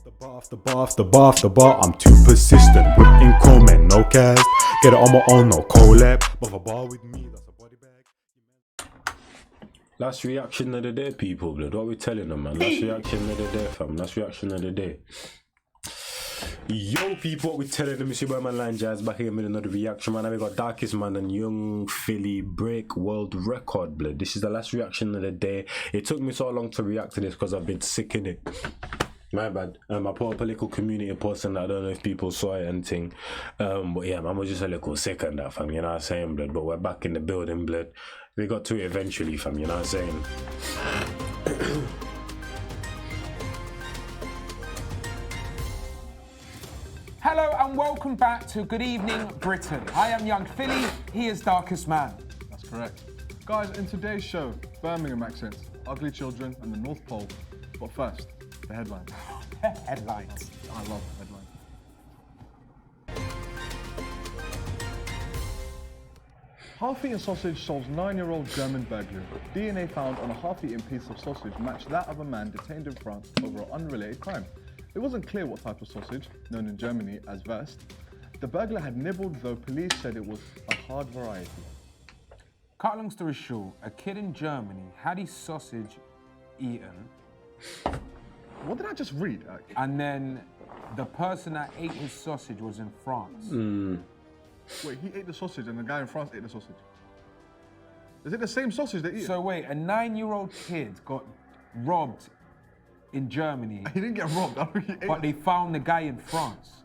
Off the bar, I'm too persistent. Whipping comment, no cast. Get it on my own, no collab. But a bar with me, that's a body bag. Last reaction of the day, people, blood. What we telling them, man? Last reaction of the day, fam. Last reaction of the day. Yo, people, what we telling them? It's your boy, man, Line Jazz, back again with another reaction, man. And we got Darkest Man and Young Philly break world record, blood. This is the last reaction of the day. It took me so long to react to this because I've been sick in it. My bad. I put up a little community post and I don't know if people saw it and thing. But yeah, man, was just a little sick on that, fam. You know what I'm saying, blood? But we're back in the building, blood. We got to it eventually, fam. You know what I'm saying? Hello and welcome back to Good Evening Britain. I am Young Philly, he is Darkest Man. That's correct. Guys, in today's show, Birmingham accents, ugly children and the North Pole. But first, the headlines. Headlines. I love headlines. Half-eaten sausage solves 9-year-old German burglary. DNA found on a half-eaten piece of sausage matched that of a man detained in France over an unrelated crime. It wasn't clear what type of sausage, known in Germany as Wurst, the burglar had nibbled, though police said it was a hard variety. Cut long story short, a kid in Germany had his sausage eaten. What did I just read? And then the person that ate his sausage was in France. Wait, he ate the sausage and the guy in France ate the sausage. Is it the same sausage they eat? So wait, a 9-year-old kid got robbed in Germany. He didn't get robbed. But they found the guy in France.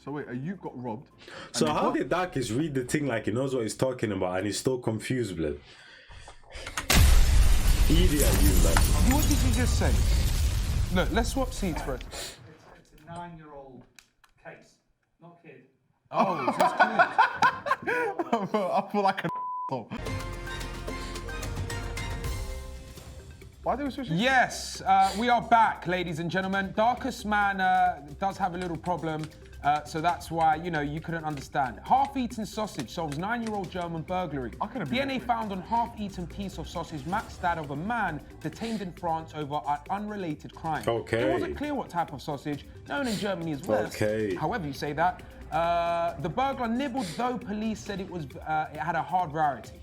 So wait, a youth got robbed. So how did Darkest read the thing like he knows what he's talking about and he's still confused, blood? Easy at you, man. What did you just say? Look, let's swap seats first. It's a 9-year-old case, not kid. Oh, it's just kid. I feel like a Why do we switch? Yes, we are back, ladies and gentlemen. Darkest Man does have a little problem, so that's why, you know, you couldn't understand. Half-eaten sausage solves 9-year-old German burglary. DNA found on half-eaten piece of sausage matched that of a man detained in France over an unrelated crime. Okay. It wasn't clear what type of sausage, known in Germany as Wurst. Okay. However you say that. The burglar nibbled, though police said it had a hard variety.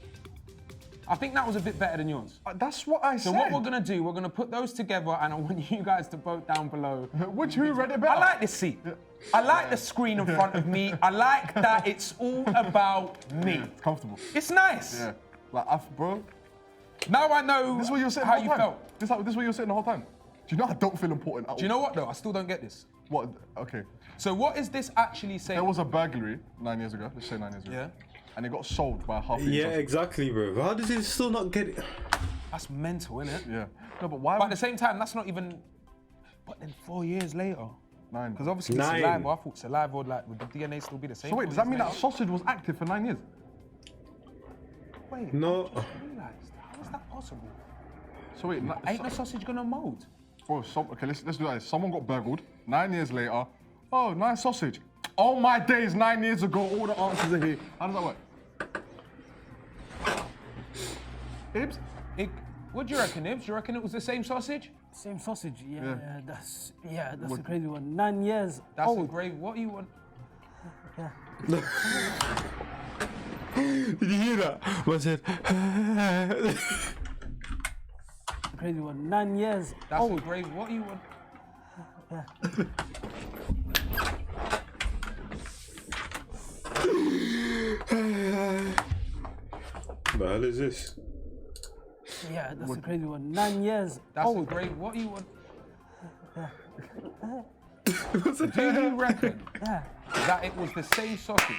I think that was a bit better than yours. That's what I said. So what we're gonna do, we're gonna put those together and I want you guys to vote down below. Who read it better? I like this seat. I like the screen in front of me. I like that it's all about me. It's comfortable. It's nice. Yeah. Like, bro. Now I know This is where you were sitting how the you whole time. felt. This is where you were sitting the whole time. Do you know I don't feel important at all? Do you know what though? I still don't get this. What? Okay. So what is this actually saying? There was a burglary 9 years ago. Let's say 9 years ago. Yeah. And it got sold by a half-eaten Yeah, sausage. exactly, bro. How does he still not get it? That's mental, isn't it? Yeah. No, but why? But at the same time, that's not even. But then 4 years later. 9. Because obviously it's saliva. I thought saliva would, like, would the DNA still be the same? So wait, does that mean that sausage was active for 9 years? Wait, No. I just realised. How is that possible? So wait, Ain't the sausage gonna mold? bro, okay, let's do that. Someone got burgled 9 years later. Oh, nice sausage. Oh my days, 9 years ago, all the answers are here. How does that work? Ibs? What do you reckon, Ibs? Do you reckon it was the same sausage? Same sausage, Yeah. that's a crazy one. 9 years That's old. a great. What do you want? Did you hear that? What's it? Crazy one. 9 years That's old. a great. What do you want? The hell is this? Yeah, that's a crazy one. 9 years That's a old. great. What do you want? Do you reckon that it was the same sausage?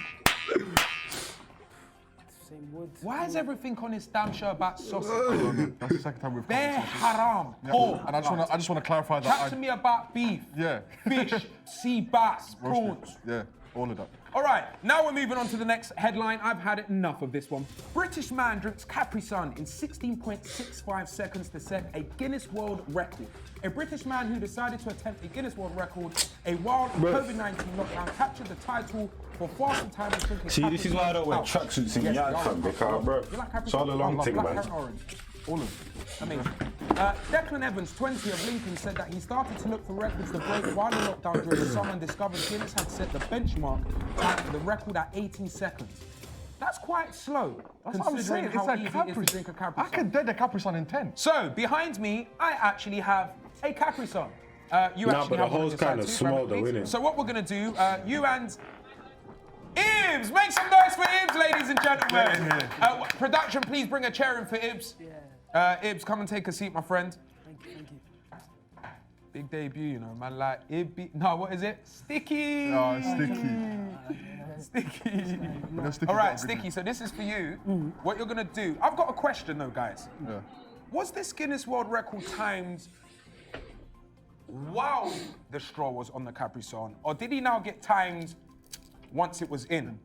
Same wood. Why is everything on this damn show about sausage? That's the second time we've They're covered sausage. haram. Pork. And I just want to clarify that. Chat to me about beef, Yeah. fish, sea bass, Roasted. prawns. Yeah, all of that. All right, now we're moving on to the next headline. I've had enough of this one. British man drinks Capri Sun in 16.65 seconds to set a Guinness World Record. A British man who decided to attempt a Guinness World Record, a while in COVID-19 lockdown, captured the title for fastest time of drinking. See, this is why I don't wear tracksuits in the yard, fam, because, bro, You like Capri it's all Sun? a long Black thing, and man. orange. All of them. Amazing. Declan Evans, 20 of Lincoln, said that he started to look for records to break while in lockdown during the summer and discovered Guinness had set the benchmark time for the record at 18 seconds. That's quite slow, That's what I'm saying. considering how It's a easy it is to drink a Capri I Sun. could dead a Capri Sun in 10. So, behind me, I actually have a Capri Sun. You Nah, actually but the have one on hole's your side kinda too, small grab it, though, please. innit? So what we're gonna do, you and Ibs, make some noise for Ibs, ladies and gentlemen. Production, please bring a chair in for Ibs. Ibs, come and take a seat, my friend. Thank you. Big debut, you know, man. Like no, what is it? Sticky. Oh, sticky. Sticky. No, sticky. All right, Sticky. So this is for you. What you're gonna do? I've got a question though, guys. Yeah. Was this Guinness World Record timed while the straw was on the Capri Sun, or did he now get timed once it was in?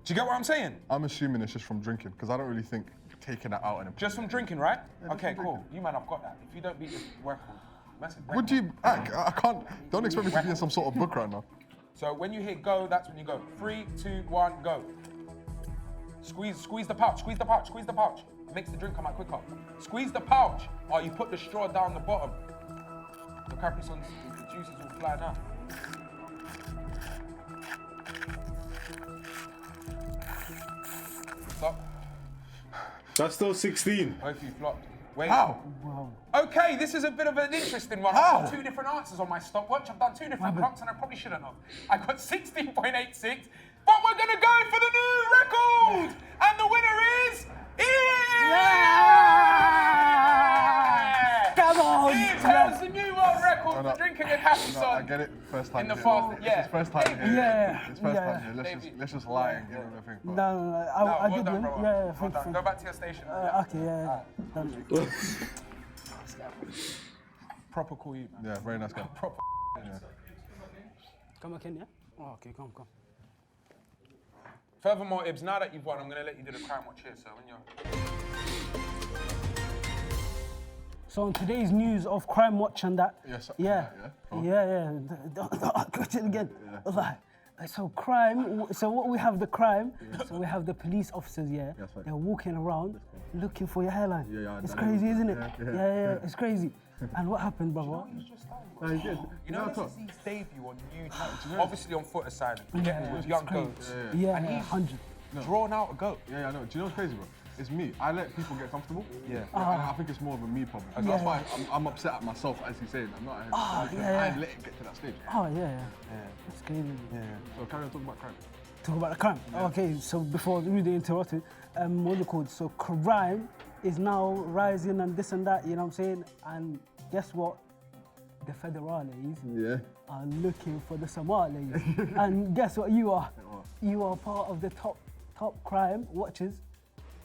Do you get what I'm saying? I'm assuming it's just from drinking, because I don't really think taking that out and Just from drinking, right? just Okay, from cool. drinking. You man, I've got that. If you don't beat this record, massive record. Would you? I can't. Don't expect me to be in some sort of book right now. So when you hit go, that's when you go. 3, 2, 1, go. Squeeze the pouch, squeeze the pouch, squeeze the pouch. Makes the drink come out quicker. Squeeze the pouch, or you put the straw down the bottom. The Capri Sun's the juices will fly now. Stop. That's still 16. Both of you flopped. Wait. How? Okay, this is a bit of an interesting one. I've got 2 different answers on my stopwatch. I've done 2 different clocks and I probably shouldn't have. I got 16.86, but we're gonna go for the new record! And the winner is... Come on! It has the new world record No, for drinking a Capri No, I Sun. get it. First time. In the here. fast- It's yeah. his first time here. Yeah. It's first Yeah. time here. Baby. Let's just lie and give him a thing. No, No, I well did done, win. brother. Yeah, Well thank done. you. Go back to your station. Okay, yeah. Done. Proper call you, man. Yeah, very nice guy. Proper. Come again, yeah? Oh, okay, come. Furthermore, Ibs, now that you've won, I'm going to let you do the crime watch here. So when you're... So on today's news of Crime Watch and that, Yes, yeah, yeah, question again. Like, so crime. So what we have the crime. So we have the police officers. Yeah, Yes, right. they're walking around looking for your hairline. Yeah, it's that crazy, is- isn't it? yeah. It's crazy. And what happened, brother? You know, this is his debut on YouTube, obviously on Foot Asylum, getting with young crazy. goats. Yeah, And yeah, he's 100. drawn out a goat. Yeah, I know. Do you know what's crazy, bro? It's me. I let people get comfortable. Yeah. And I think it's more of a me problem. And that's why I'm upset at myself, as he's saying. I'm not at him. yeah. I let it get to that stage. Oh yeah. That's crazy. So carry on talking about crime. Talk about the crime. Okay, so before we really interrupted, what do you call it? So crime is now rising and this and that, you know what I'm saying? And guess what? The federales are looking for the Somalis. And guess what you are? You are part of the top crime watchers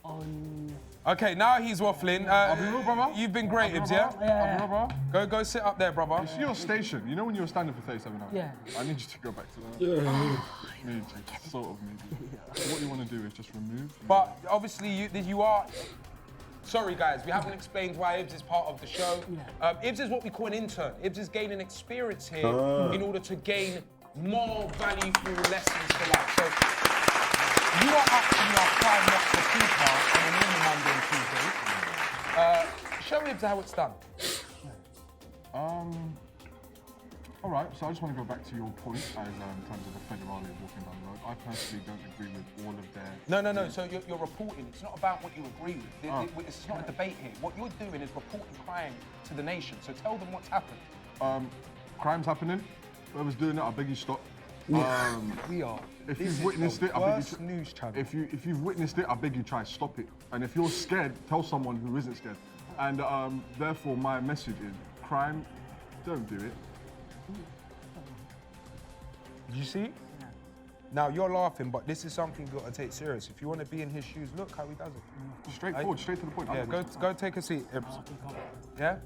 on... Okay, now he's waffling. I'll be real, brother. You've been great, Ibs, yeah? Yeah. Go sit up there, brother. It's your station. You know when you were standing for 37 hours? Yeah. I need you to go back to that. Need you. Sort of need you. So what you want to do is just remove. But obviously, you are. Sorry, guys, we haven't explained why Ibs is part of the show. Ibs is what we call an intern. Ibs is gaining experience here in order to gain more value through lessons for life. So you are actually our Crime Watch for on a normal Monday and Tuesday. Show Ibs how it's done. All right, so I just want to go back to your point as in terms of the federale walking down the road. I personally don't agree with all of their... No. So you're reporting. It's not about what you agree with. It's not a debate here. What you're doing is reporting crime to the nation. So tell them what's happened. Crime's happening. Whoever's doing it, I beg you stop. We are. If This you've is witnessed the it, I beg you worst news channel. If you've witnessed it, I beg you try stop it. And if you're scared, tell someone who isn't scared. And therefore, my message is: crime, don't do it. Did you see? Now you're laughing, but this is something you've got to take serious. If you want to be in his shoes, look how he does it. Straightforward, straight to the point. Yeah, go take a seat, Ibs. Yeah?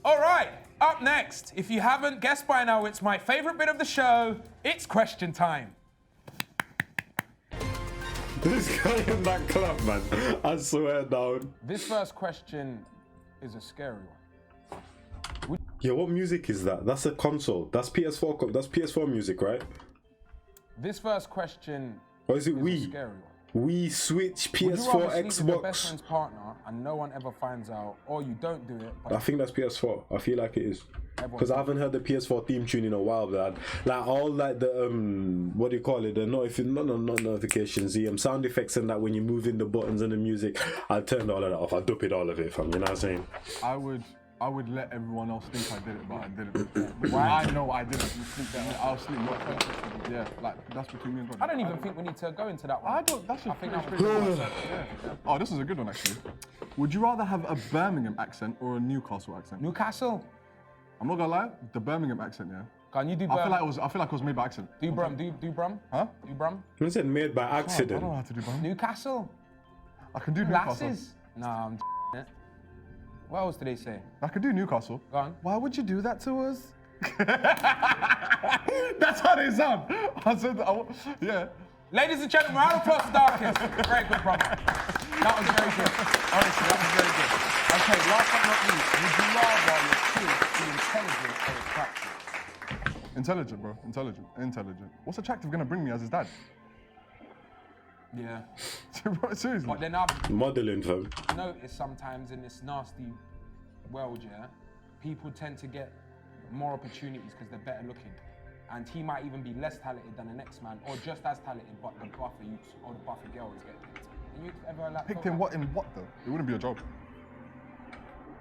All right, up next. If you haven't guessed by now, it's my favorite bit of the show. It's question time. This guy in that club, man. I swear down. This first question is a scary one. Yo, what music is that? That's a console. That's PS4. That's PS4 music, right? This first question Or is it is a Wii? scary one. We switch Would you rather PS4, sleep with your best Xbox. friend's partner and no one ever finds out, or you don't do it? But I think that's PS4. I feel like it is. Because I haven't heard the PS4 theme tune in a while, but like all like the what do you call it? The not notifications, the sound effects and that when you move in the buttons and the music, I turned all of that off. I duped all of it, fam. You know what I'm saying? I would let everyone else think I did it, but I didn't. Why? I know I didn't. I'll sleep. Yeah, like that's between me and God. I don't even think we need to go into that one. I don't. That's just I think that pretty was yeah. Oh, this is a good one actually. Would you rather have a Birmingham accent or a Newcastle accent? Newcastle. I'm not gonna lie, the Birmingham accent, yeah. Can you do? I feel like it was made by accident. Do Brum? Do Brum? Huh? Do Brum? Who said made by I accident? don't know how to do Birmingham. Newcastle. I can do Newcastle. Lasses. Nah, I'm it. What else do they say? I can do Newcastle. Go on. Why would you do that to us? That's how they sound. I said, yeah. Ladies and gentlemen, round of applause for Darkest. Very good, brother. That was very good. Honestly, that was very good. Okay, last but not least, would you rather your kids be intelligent or attractive? Intelligent, bro. Intelligent. What's attractive gonna bring me as his dad? Yeah. Bro, seriously. But then I've Modeling, fam. noticed sometimes in this nasty world, yeah, people tend to get more opportunities because they're better looking. And he might even be less talented than the next man, or just as talented, but the buffer youth or the buffer girl is getting picked. And you ever like Picked in what though? It wouldn't be a job.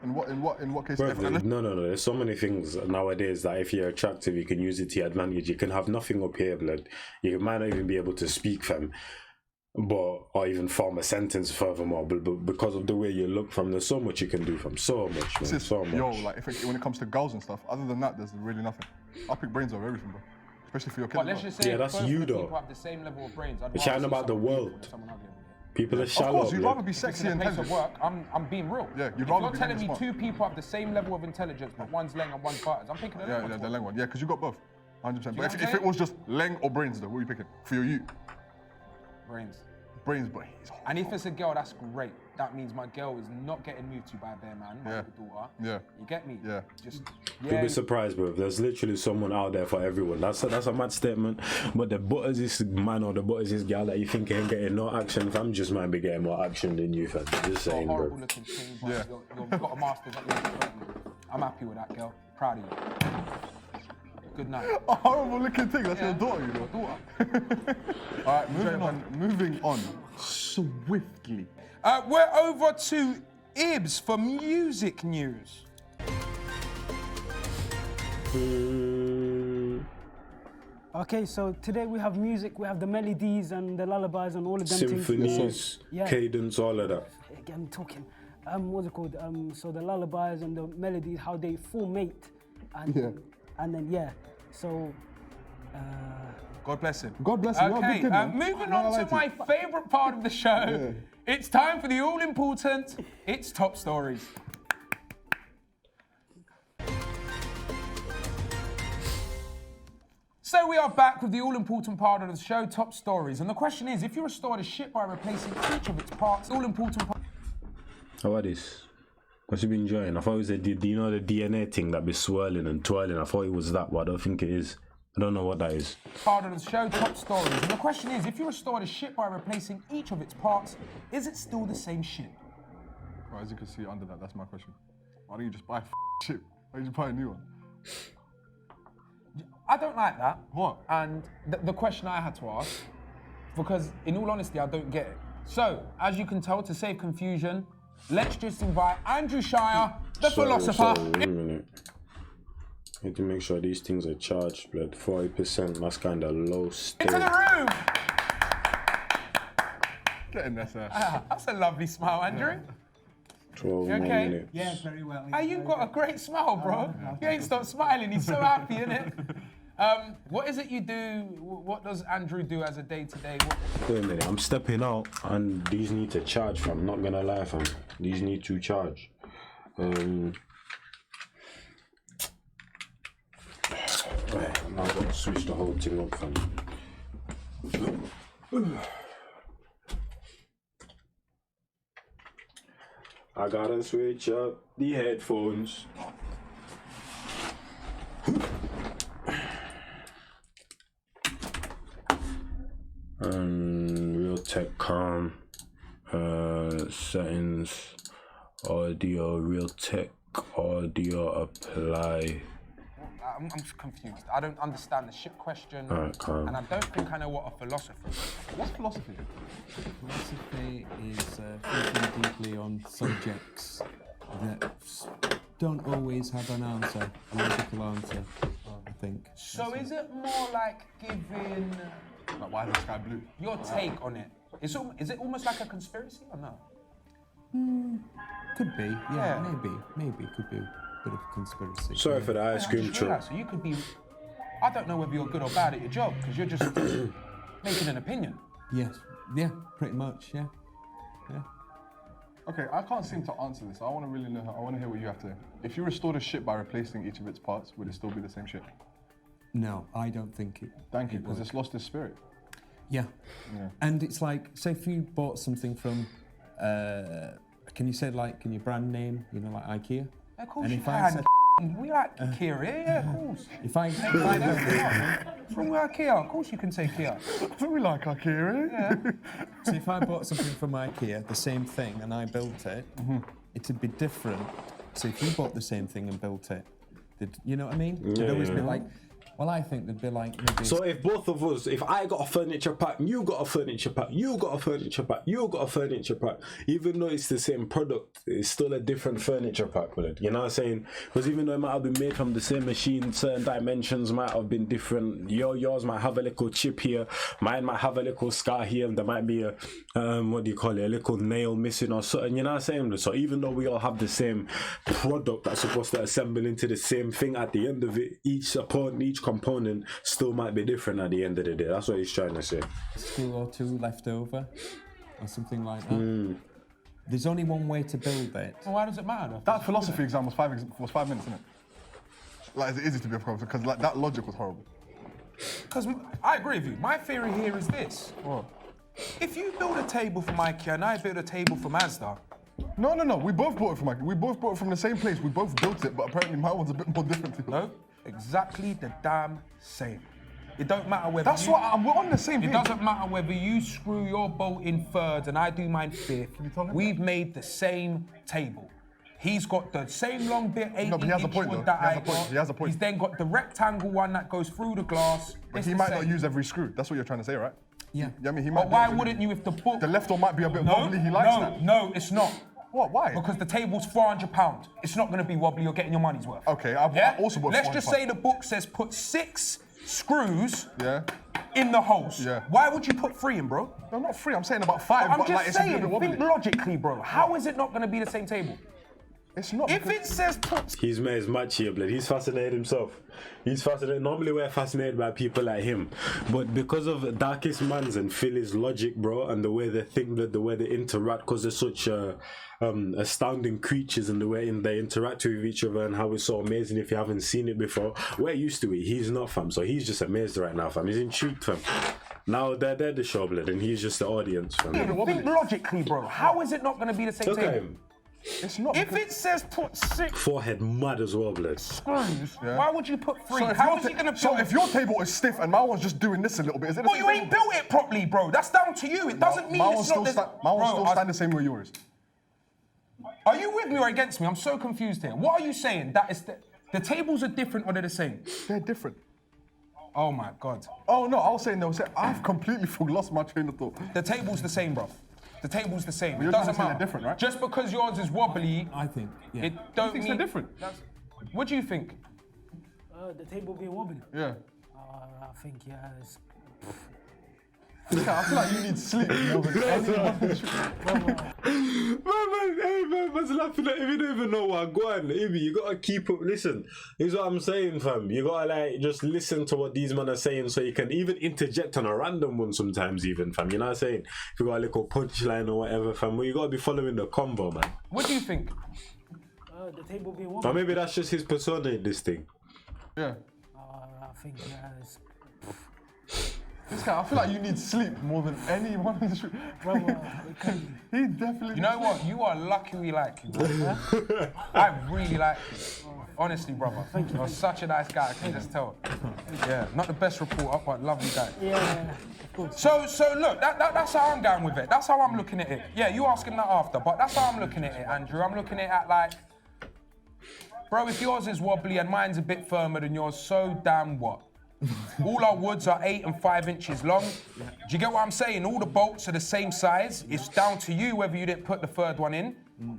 In what case? Bro, no. There's so many things nowadays that if you're attractive, you can use it to your advantage. You can have nothing up here, blood. You might not even be able to speak, fam. Or even form a sentence furthermore, but because of the way you look from, there's so much you can do from, so much, man, so much. Yo, like when it comes to girls and stuff, other than that, there's really nothing. I'll pick brains over everything, bro. Especially for your kids. But let's just say Yeah, that's both you, of the though. people have the same level of brains. I'd You're rather chatting see about the someone beautiful world. than someone ugly every day. People are Of shallow. course, you'd blood. rather be If sexy it's in and a place of intelligent. work, I'm being real. Yeah, you'd if rather you're be telling me smart. two people have the same level of intelligence, but one's leng and one's butters, I'm picking the leng. Yeah, the leng one. Yeah, because you got both. 100%. know But what I'm if it was just leng or brains, though, what are you picking? For your youth? Brains. Brains, but he's And if it's a girl, that's great. That means my girl is not getting moved to by a bear man, my Yeah. little daughter. Yeah. You get me? Yeah. Just, You'll yeah. be surprised, bro. There's literally someone out there for everyone. That's a mad statement. But the butters is man or the butters is girl that you think ain't getting no action, fam, just might be getting more action than you, fam. Just saying, horrible bro. looking thing, but Yeah. you've got a master's at the age of 30. I'm happy with that, girl. Proud of you. Good night. a horrible looking thing. That's Yeah. your daughter, you know. Daughter. All right, moving on. Swiftly. We're over to Ibs for music news. Okay, so today we have music, we have the melodies and the lullabies and all of them Symphonies, things. Yeah. cadence, all of that. Again, I'm talking. What's it called? So the lullabies and the melodies, how they formate, and then yeah. So. God bless him. God bless him. You're a Okay, big kid, man. moving I'm not on gonna to lie my favourite part of the show. Yeah. It's time for the all-important It's Top Stories. So we are back with the all-important part of the show, Top Stories. And the question is, if you restored a ship by replacing each of its parts, all-important part... How about this? What you been enjoying? I thought it was do you know the DNA thing that be swirling and twirling? I thought it was that, but I don't think it is. I don't know what that is. Part of the show, Top Stories. And the question is, if you restored a ship by replacing each of its parts, is it still the same ship? Well, as you can see under that, that's my question. Why don't you just buy a ship? Why don't you just buy a new one? I don't like that. What? And the question I had to ask, because in all honesty, I don't get it. So, as you can tell, to save confusion, let's just invite Andrew Shire, the philosopher. Wait a minute. I need to make sure these things are charged, blood. 40%, that's kind of low state. Into the room! Get in there, sir. That's a lovely smile, Andrew. 12 You more okay? minutes. Yeah, very well. Hey, you've got a great smile, bro. You ain't stopped smiling. He's so happy, innit? What is it you do? What does Andrew do as a day-to-day? Wait a minute, I'm stepping out and these need to charge, fam. Not gonna lie, fam. These need to charge. Right, now I've got to switch the whole thing up, fam. I gotta switch up the headphones. And real tech calm, settings, audio, real tech, audio apply. I'm just confused. I don't understand the shit question. Alright, calm. And I don't think I know what a philosopher is. What's philosophy? Philosophy is thinking deeply on subjects that don't always have an answer, a logical answer, I think. So is it more like giving Like, why is the sky blue? your take on it? Is it almost like a conspiracy or no? Could be, Yeah. yeah, maybe could be a bit of a conspiracy. Sorry for the ice Yeah, I cream just truck. realised, so you could be. I don't know whether you're good or bad at your job because you're just making an opinion. Yes, yeah, pretty much, yeah. Okay, I can't seem to answer this. I want to really know. I want to hear what you have to. If you restored a ship by replacing each of its parts, would it still be the same ship? No, I don't think it. Thank you, it because would. it's lost its spirit. Yeah. Yeah. And it's like, say if you bought something from, can you say like, in your brand name, you know, like IKEA? Of course And you if I can. said- We like Kia, yeah, of course. If I, What's wrong with Kia? Of course you can say Kia. Don't we like IKEA? Yeah. so if I bought something from IKEA, the same thing, and I built it, it'd be different. So if you bought the same thing and built it, you know what I mean? It'd always be like, well, I think there'd be like maybe. So if both of us, if I got a furniture pack, you got a furniture pack, you got a furniture pack, you got a furniture pack, even though it's the same product, it's still a different furniture pack, blood. You know what I'm saying? Because even though it might have been made from the same machine, certain dimensions might have been different. Yours might have a little chip here, mine might have a little scar here, and there might be a, what do you call it, a little nail missing or something, you know what I'm saying? So even though we all have the same product that's supposed to assemble into the same thing at the end of it, each component still might be different at the end of the day. That's what he's trying to say. Screw or two left over, or something like that. There's only one way to build it. Well, why does it matter though? That philosophy exam was 5 minutes, isn't it? Like, it's easy to be a professor because like that logic was horrible. Because I agree with you. My theory here is this. What? If you build a table for IKEA and I build a table for Mazda, No. We both bought it from IKEA. We both bought it from the same place. We both built it, but apparently my one's a bit more different to yours. no, exactly the damn same. It don't matter whether That's you, what we're on the same It page. doesn't matter whether you screw your bolt in third and I do mine fifth. tell him We've made the same table. He's got the same long bit, 18 but he has a inch point, wood though. that He has I a point. got. He has a point. He's then got the rectangle one that goes through the glass. But It's he the might not same. use every screw. That's what you're trying to say, right? Yeah. Yeah, I mean, he might. But why wouldn't you if the book... The left one might be a bit No, wobbly. He likes no, that. no, it's not. What? Why? Because the table's £400. It's not going to be wobbly. You're getting your money's worth. Okay, I also bought. Let's just £400. say the book says put 6 screws Yeah. in the holes. Yeah. Why would you put 3 in, bro? No, not 3. I'm saying about 5. I'm but like, just it's a bit saying, wobbly. think logically, bro. How is it not going to be the same table? It's not. If because- it says put... He's made his match here, blood. He's fascinated himself. He's fascinated. Normally we're fascinated by people like him, but because of Darkest Man's and Philly's logic, bro, and the way they think, the way they interact, because they're such astounding creatures, and the way they interact with each other, and how it's so amazing. If you haven't seen it before, we're used to it. He's not, fam. So he's just amazed right now, fam. He's intrigued, fam. Now they're the show, blood, and he's just the audience, fam. Think logically, bro. How is it not going to be the same Look at table? him. It's not. If because- it says put 6 Forehead mud as well, blood. screws, Yeah. why would you put 3? So if, How your is he going to so build if your table is stiff and my one's just doing this a little bit, is it the Well, same you ain't table? built it properly, bro. That's down to you. It doesn't mean my it's one's not still the... my one's still Bro, stand the same way yours. Are you with me or against me? I'm so confused here. What are you saying? That is the tables are different or they're the same? They're different. Oh my God. Oh no, I was saying I've completely lost my train of thought. The table's the same, bro. The table's the same. You're It trying to doesn't say they're matter. different, right? Just because yours is wobbly, I think, yeah. it don't thinks mean... they're different? What do you think? The table being wobbly. Yeah. I think, yeah, it's... I feel like you need sleep more than Man's laughing at him. You don't even know what. Go on, Ibby, you gotta keep up. Listen, here's what I'm saying, fam. You gotta like just listen to what these men are saying, so you can even interject on a random one sometimes, even, fam. You know what I'm saying? If you got a little punchline or whatever, fam, well, you gotta be following the convo, man. What do you think? The table being wobbly. Or maybe that's just his persona in this thing. Yeah. I think, yeah, it's... This guy, I feel like you need sleep more than anyone in the street. He definitely. You know what? You are lucky we like you, bro. I really like you. Honestly, brother. Thank you. You're such a nice guy, I can just tell. Yeah, not the best reporter, but lovely guy. Yeah, of course. So look, that's how I'm going with it. That's how I'm looking at it. Yeah, you ask him that after, but that's how I'm looking at it, Andrew. I'm looking at it like, bro, if yours is wobbly and mine's a bit firmer than yours, so damn what? All our woods are 8 and 5 inches long. Do you get what I'm saying? All the bolts are the same size. It's down to you whether you didn't put the third one in,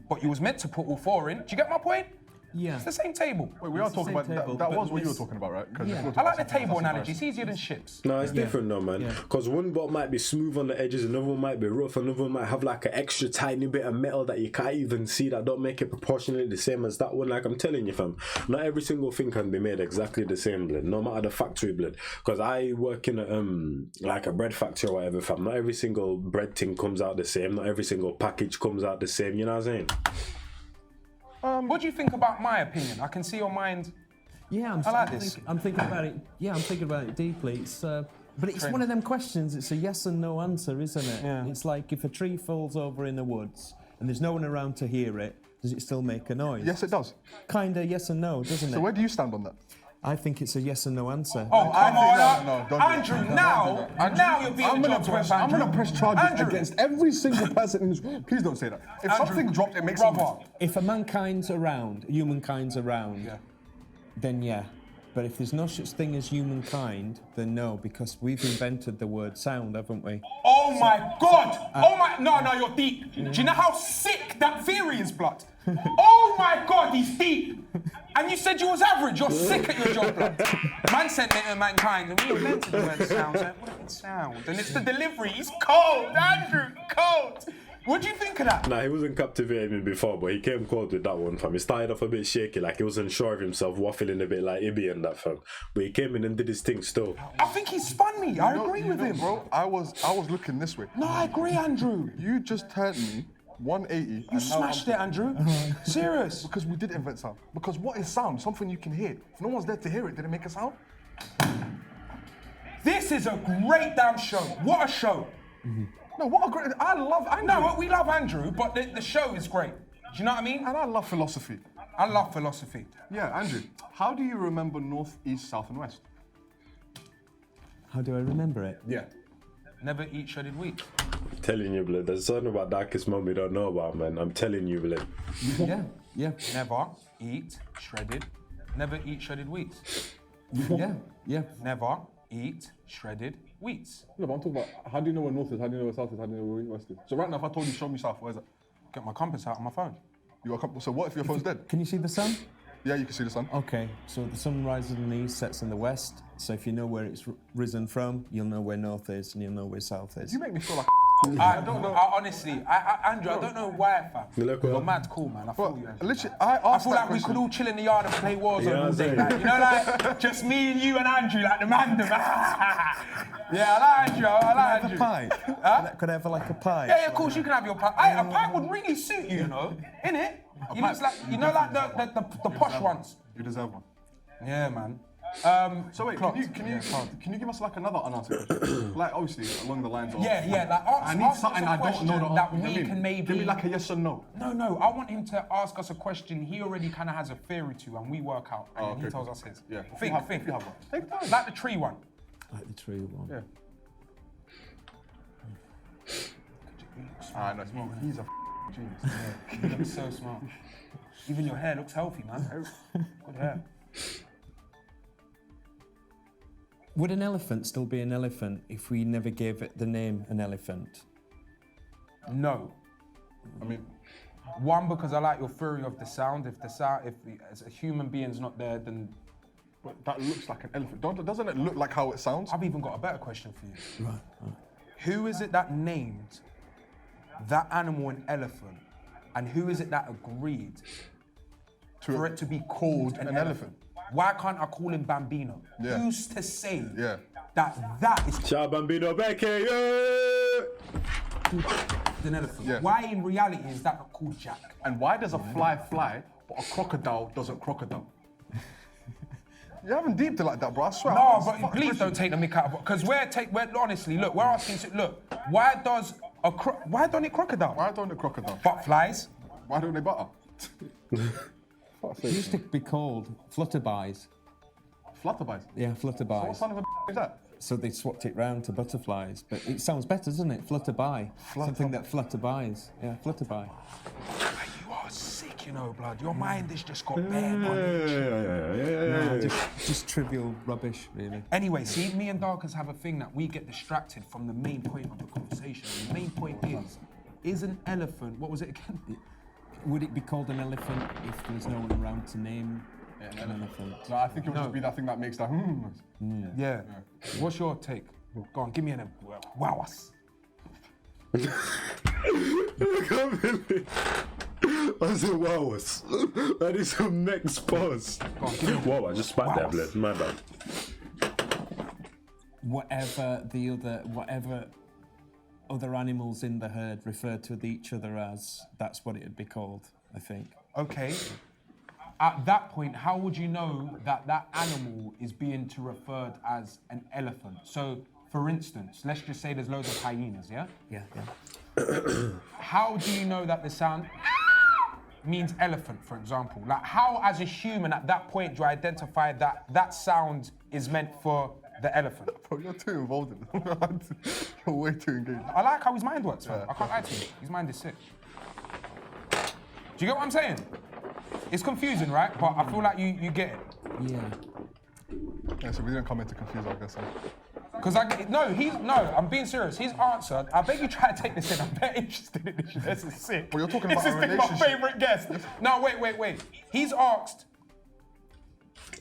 but you was meant to put all 4 in. Do you get my point? Yeah. It's the same table. Wait, we are talking about that was what you were talking about, right? Yeah. I like the table analogy. It's easier than ships. No, it's different though, man. Because one bolt might be smooth on the edges, another one might be rough, another one might have like an extra tiny bit of metal that you can't even see that don't make it proportionally the same as that one. Like I'm telling you, fam, not every single thing can be made exactly the same, blood, no matter the factory, blood. Because I work in a like a bread factory or whatever, fam. Not every single bread thing comes out the same. Not every single package comes out the same. You know what I'm saying? What do you think about my opinion? I can see your mind. Yeah, I like this. I'm thinking about it. Yeah, I'm thinking about it deeply. It's, but it's one of them questions. It's a yes and no answer, isn't it? Yeah. It's like if a tree falls over in the woods and there's no one around to hear it, does it still make a noise? Yes, it does. Kinda yes and no, doesn't it? So where do you stand on that? I think it's a yes and no answer. Oh, come on, no, don't do that. Andrew, now you're being I'm a gonna job press. to I'm gonna press charges Andrew. against every single person in this. Please don't say that. If Andrew, something dropped, it makes brother. If a mankind's around, humankind's around, then yeah. But if there's no such thing as humankind, then no, because we've invented the word sound, haven't we? Oh my God! No, you're deep. Do you know how sick that theory is, blood? Oh my God, he's deep. And you said you was average. You're sick at your job, blood. Man sent it to mankind, and we invented the word sound. Like, what is sound? And it's the delivery. He's cold, Andrew, cold. What do you think of that? Nah, he wasn't captivating me before, but he came cold with that one, fam. He started off a bit shaky, like he wasn't sure of himself, waffling a bit like Ibby and that, fam. But he came in and did his thing still. I think he spun me. I agree with him, bro. I was looking this way. No, I agree, Andrew. You just turned me 180. You and smashed it, Andrew. Serious. Because we did invent sound. Because what is sound? Something you can hear. If no one's there to hear it, did it make a sound? This is a great damn show. What a show. No, what a great. I love Andrew. No, we love Andrew, but the show is great. Do you know what I mean? And I love philosophy. I love philosophy. Yeah, Andrew. How do you remember north, east, south, and west? How do I remember it? Yeah. Never eat shredded wheat. I'm telling you, blood, there's something about darkest mom we don't know about, man. I'm telling you, blood. Yeah. Never eat shredded. Never eat shredded wheats. Yeah. Never eat shredded wheats. No, but I'm talking about how do you know where north is, how do you know where south is, how do you know where west is? So right now, if I told you show me south, where's it? Get my compass out on my phone. So what if your phone's dead? Can you see the sun? Yeah, you can see the sun. Okay, so the sun rises in the east, sets in the west. So if you know where it's risen from, you'll know where north is and you'll know where south is. You make me feel like I don't know. Honestly, Andrew, I don't know why, fam. You're mad cool, man. I feel you, Andrew. Literally, I feel like we could all chill in the yard and play Warzone all day. Like, you know, like, just me and you and Andrew, like the man. Yeah, I like Andrew. I like Andrew. Pie? Huh? Could I have like a pie? Yeah, of course you can have your pie. A pie would really suit you, you know, innit? You looks like, you know, like the posh ones. you deserve one. Yeah, man. So wait, Clocked. can you give us like another unanswered question? Like obviously along the lines of Yeah, like I need ask something us a I don't know question the that answer. we can maybe give me like a yes or no. No, I want him to ask us a question he already kind of has a theory to, and we work out, and then he okay, tells cool. us his. Yeah. Think. If you have one. Take time. Like the tree one. Like the tree one. Yeah. I know. He's a genius. You look so smart. Even your hair looks healthy, man. Good hair. Would an elephant still be an elephant if we never gave it the name an elephant? No. I mean, One, because I like your theory of the sound. If as a human being's not there, then but that looks like an elephant. Doesn't it look like how it sounds? I've even got a better question for you. Right. Who is it that named that animal an elephant? And who is it that agreed for it to be called an elephant? Why can't I call him Bambino? Yeah. Who's to say Yeah. that is Ciao, Bambino, back here, an elephant? Yeah. Why in reality is that not called Jack? And why does a fly fly, but a crocodile doesn't crocodile? You haven't deeped it like that, bro. I swear. No, but please don't take the mick out of it. Because we're honestly, look, we're asking, look, why don't it crocodile? Why don't it crocodile? Butt flies. Why don't they butter? It used to be called flutterbys. Flutterbys? Yeah, flutterbys. What son of a is that? So they swapped it round to butterflies, but it sounds better, doesn't it? Flutterby. Something that flutterbys. Yeah, flutterby. You are sick, you know, blood. Your mind has just got bare knowledge. Just trivial rubbish, really. Anyway, see, me and Darkers have a thing that we get distracted from the main point of the conversation. The main point is an elephant, what was it again? Would it be called an elephant if there was no one around to name an elephant? No, I think it would just be that thing that makes that noise. Yeah. What's your take? Go on, give me an wow us. I can't believe I said wow us. That is some next pause. Wow, I just spat there, blood. My bad. Whatever other animals in the herd referred to each other as, that's what it would be called, I think. Okay. At that point, how would you know that that animal is being referred as an elephant? So, for instance, let's just say there's loads of hyenas, yeah? Yeah. How do you know that the sound means elephant, for example? Like, how, as a human, at that point, do you identify that that sound is meant for the elephant? Bro, you're too involved in it. You're way too engaged. I like how his mind works, man. I can't lie to you. His mind is sick. Do you get what I'm saying? It's confusing, right? But I feel like you get it. Yeah, so we didn't come in to confuse, I guess. Because I'm being serious. His answer, I bet you try to take this in. I'm very interested in this. This is sick. Well, you're talking about this a is my relationship. favourite guest. No, wait. He's asked,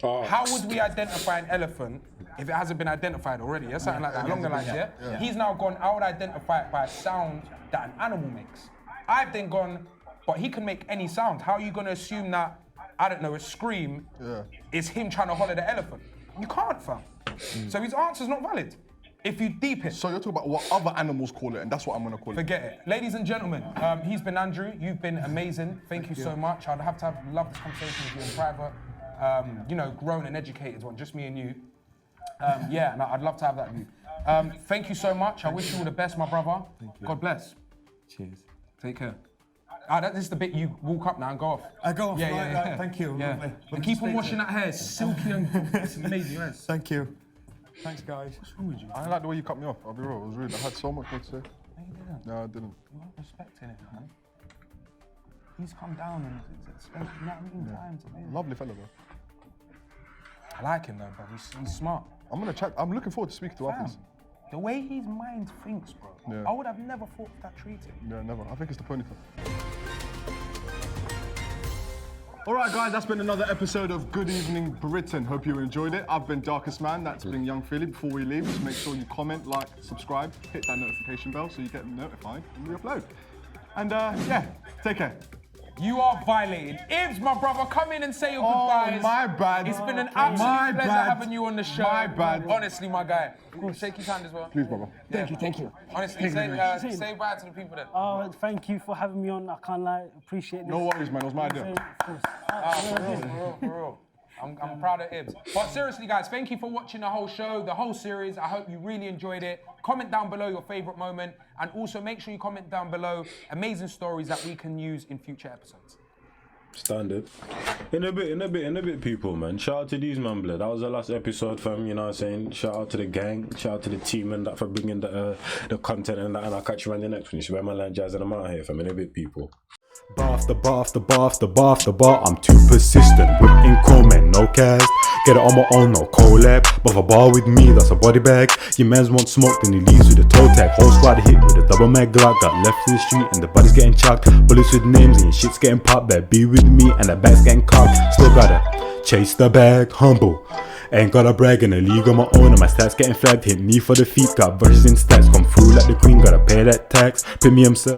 how would we identify an elephant if it hasn't been identified already? Yeah, something like that, along the lines, yeah? He's now gone, I would identify it by a sound that an animal makes. I've then gone, but he can make any sound. How are you going to assume that, I don't know, a scream is him trying to holler the elephant? You can't, fam. So his answer's not valid if you deep it. So you're talking about what other animals call it, and that's what I'm going to call it. Forget it. Ladies and gentlemen, he's been Andrew. You've been love Thank you so much. I'd have to love this conversation with you in private. Grown and educated one, just me and you. I'd love to have that with you. Thank you so much. I wish you all the best, my brother. God bless. Cheers. Take care. This is the bit you walk up now and go off. I go off, Yeah. thank you. Yeah. Lovely. And keep on washing that hair. It's silky and it's amazing, yes. Thank you. Thanks, guys. What's wrong with you? I don't like the way you cut me off, I'll be real. It was rude. I had so much more to say. No, you didn't. No, I didn't. You weren't respecting it, man. He's come down and spent time to me. Lovely fella, bro. I like him though, bro. He's smart. I'm going to chat. I'm looking forward to speaking to others. The way his mind thinks, bro. Yeah. I would have never thought of that treating. Yeah, never. I think it's the ponytail. All right, guys, that's been another episode of Good Evening Britain. Hope you enjoyed it. I've been Darkest Man. That's been Young Philly. Before we leave, just make sure you comment, like, subscribe, hit that notification bell so you get notified when we upload. And take care. You are violated. Ibs, my brother, come in and say your goodbyes. Oh, my bad. It's been an absolute pleasure having you on the show. My bad. Honestly, my guy. Shake his hand as well. Please, brother. Thank you. Honestly, say bye to the people then. Thank you for having me on. I can't lie, appreciate this. No worries, man. It was my idea. Of course. For real. I'm proud of Ibs. But seriously, guys, thank you for watching the whole show, the whole series. I hope you really enjoyed it. Comment down below your favourite moment. And also make sure you comment down below amazing stories that we can use in future episodes. Standard. In a bit, people, man. Shout out to these man, blood. That was the last episode, fam. You know what I'm saying? Shout out to the gang. Shout out to the team and that for bringing the content and that. And I'll catch you on the next one. You should wear my line, Jazz, and I'm out here, fam. In a bit, people. Bar after bar after bar after bar after bar, I'm too persistent. Whipping comment, no cast. Get it on my own, no collab. But if a bar with me, that's a body bag. Your mans want smoke, then he leaves with a toe tag. Whole squad hit with a double mag Glock. Got left in the street and the body's getting chucked. Bullets with names and your shit's getting popped. Better be with me and the bag's getting cocked. Still gotta chase the bag, humble. Ain't gotta brag in a league on my own and my stats getting flagged. Hit me for the feet, got verses in stats. Come through like the queen, gotta pay that tax. Premium sir.